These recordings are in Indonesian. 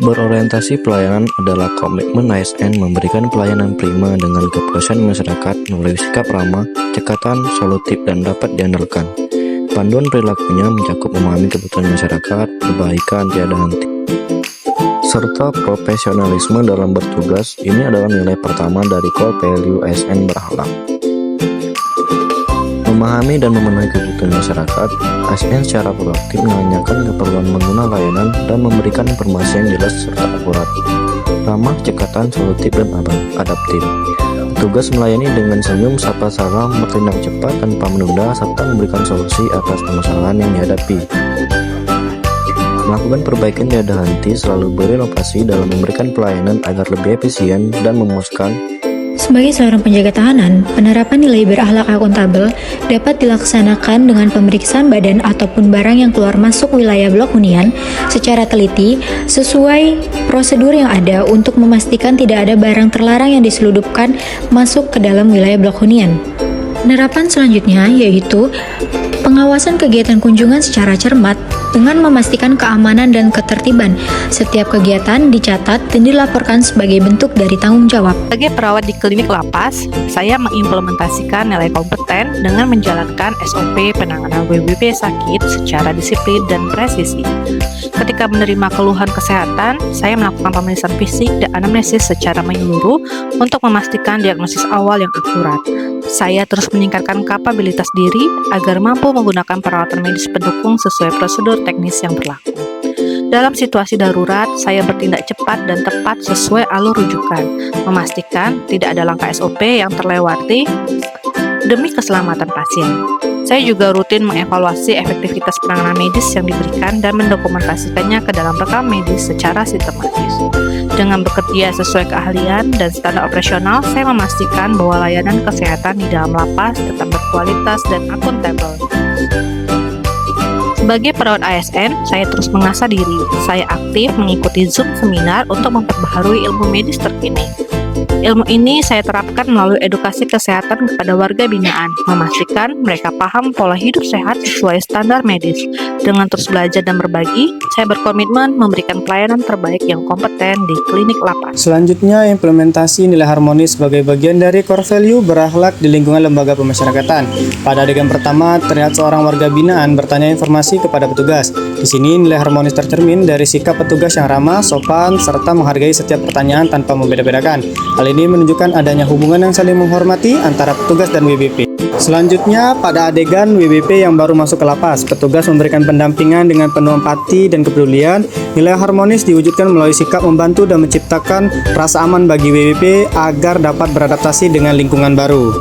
Berorientasi pelayanan adalah komitmen ASN memberikan pelayanan prima dengan kepuasan masyarakat melalui sikap ramah, cekatan, solutif, dan dapat diandalkan. Panduan perilakunya mencakup memahami kebutuhan masyarakat, perbaikan tiada henti, serta profesionalisme dalam bertugas. Ini adalah nilai pertama dari core value ASN berakhlak. Memahami dan memenuhi kebutuhan masyarakat, ASN secara proaktif menanyakan keperluan pengguna layanan dan memberikan informasi yang jelas serta akurat, ramah, cekatan, solutif, dan adaptif. Petugas melayani dengan senyum, sapa salam, bertindak cepat tanpa menunda, serta memberikan solusi atas permasalahan yang dihadapi. Melakukan perbaikan tiada henti, selalu berinovasi dalam memberikan pelayanan agar lebih efisien dan memuaskan. Sebagai seorang penjaga tahanan, penerapan nilai berakhlak akuntabel dapat dilaksanakan dengan pemeriksaan badan ataupun barang yang keluar masuk wilayah blok hunian secara teliti sesuai prosedur yang ada untuk memastikan tidak ada barang terlarang yang diseludupkan masuk ke dalam wilayah blok hunian. Penerapan selanjutnya yaitu pengawasan kegiatan kunjungan secara cermat dengan memastikan keamanan dan ketertiban. Setiap kegiatan dicatat dan dilaporkan sebagai bentuk dari tanggung jawab. Sebagai perawat di klinik lapas, saya mengimplementasikan nilai kompeten dengan menjalankan SOP penanganan WBP sakit secara disiplin dan presisi. Ketika menerima keluhan kesehatan, saya melakukan pemeriksaan fisik dan anamnesis secara menyeluruh untuk memastikan diagnosis awal yang akurat. Saya terus meningkatkan kapabilitas diri agar mampu menggunakan perawatan medis pendukung sesuai prosedur teknis yang berlaku. Dalam situasi darurat, saya bertindak cepat dan tepat sesuai alur rujukan, memastikan tidak ada langkah SOP yang terlewati demi keselamatan pasien. Saya juga rutin mengevaluasi efektivitas penanganan medis yang diberikan dan mendokumentasikannya ke dalam rekam medis secara sistematis. Dengan bekerja sesuai keahlian dan standar operasional, saya memastikan bahwa layanan kesehatan di dalam lapas tetap berkualitas dan akuntabel. Sebagai perawat ASN, saya terus mengasah diri. Saya aktif mengikuti Zoom seminar untuk memperbaharui ilmu medis terkini. Ilmu ini saya terapkan melalui edukasi kesehatan kepada warga binaan, memastikan mereka paham pola hidup sehat sesuai standar medis. Dengan terus belajar dan berbagi, saya berkomitmen memberikan pelayanan terbaik yang kompeten di klinik lapas. Selanjutnya, implementasi nilai harmonis sebagai bagian dari core value berakhlak di lingkungan lembaga pemasyarakatan. Pada adegan pertama, terlihat seorang warga binaan bertanya informasi kepada petugas. Di sini, nilai harmonis tercermin dari sikap petugas yang ramah, sopan, serta menghargai setiap pertanyaan tanpa membeda-bedakan. Hal ini menunjukkan adanya hubungan yang saling menghormati antara petugas dan WBP. Selanjutnya, pada adegan WBP yang baru masuk ke lapas, petugas memberikan pendampingan dengan penuh empati dan kepedulian. Nilai harmonis diwujudkan melalui sikap membantu dan menciptakan rasa aman bagi WBP agar dapat beradaptasi dengan lingkungan baru.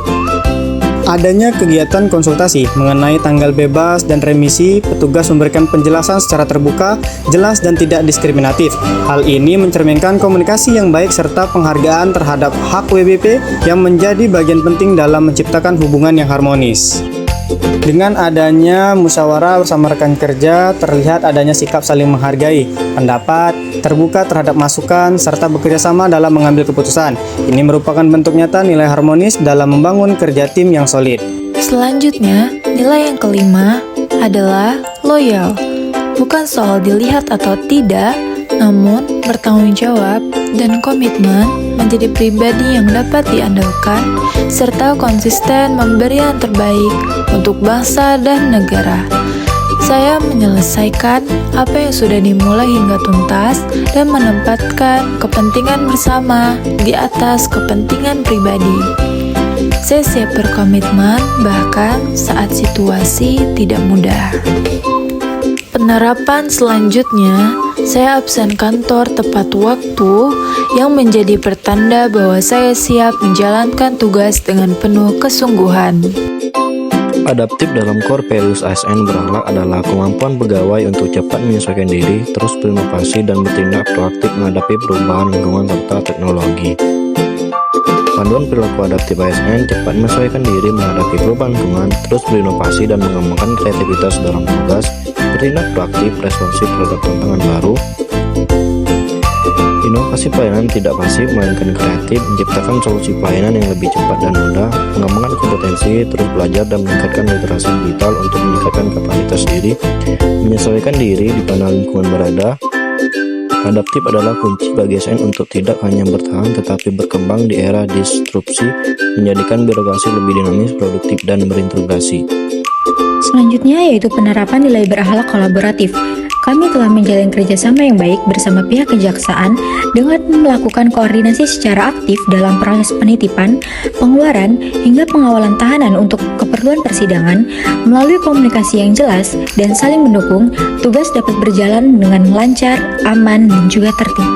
Adanya kegiatan konsultasi mengenai tanggal bebas dan remisi, petugas memberikan penjelasan secara terbuka, jelas dan tidak diskriminatif. Hal ini mencerminkan komunikasi yang baik serta penghargaan terhadap hak WBP yang menjadi bagian penting dalam menciptakan hubungan yang harmonis. Dengan adanya musyawarah bersama rekan kerja, terlihat adanya sikap saling menghargai, pendapat, terbuka terhadap masukan, serta bekerja sama dalam mengambil keputusan. Ini merupakan bentuk nyata nilai harmonis dalam membangun kerja tim yang solid. Selanjutnya, nilai yang kelima adalah loyal. Bukan soal dilihat atau tidak, namun bertanggung jawab dan komitmen menjadi pribadi yang dapat diandalkan, serta konsisten memberi yang terbaik untuk bangsa dan negara. Saya menyelesaikan apa yang sudah dimulai hingga tuntas dan menempatkan kepentingan bersama di atas kepentingan pribadi. Saya siap berkomitmen bahkan saat situasi tidak mudah. Penerapan selanjutnya, saya absen kantor tepat waktu yang menjadi pertanda bahwa saya siap menjalankan tugas dengan penuh kesungguhan. Adaptif dalam core values ASN berakhlak adalah kemampuan pegawai untuk cepat menyesuaikan diri, terus berinovasi dan bertindak proaktif menghadapi perubahan lingkungan serta teknologi. Panduan perilaku adaptif ASN cepat menyesuaikan diri menghadapi perubahan lingkungan, terus berinovasi dan mengembangkan kreativitas dalam tugas, bertindak proaktif, responsif terhadap tantangan baru. Inovasi pelayanan tidak pasif melainkan kreatif, menciptakan solusi pelayanan yang lebih cepat dan mudah, mengembangkan kompetensi, terus belajar dan meningkatkan literasi digital untuk meningkatkan kapasitas diri, menyesuaikan diri di mana lingkungan berada, Adaptif adalah kunci bagi ASN untuk tidak hanya bertahan tetapi berkembang di era disrupsi, menjadikan birokrasi lebih dinamis, produktif, dan berintegrasi. Selanjutnya yaitu penerapan nilai berakhlak kolaboratif. Kami telah menjalin kerjasama yang baik bersama pihak kejaksaan dengan melakukan koordinasi secara aktif dalam proses penitipan, pengeluaran, hingga pengawalan tahanan untuk keperluan persidangan. Melalui komunikasi yang jelas dan saling mendukung, tugas dapat berjalan dengan lancar, aman, dan juga tertib.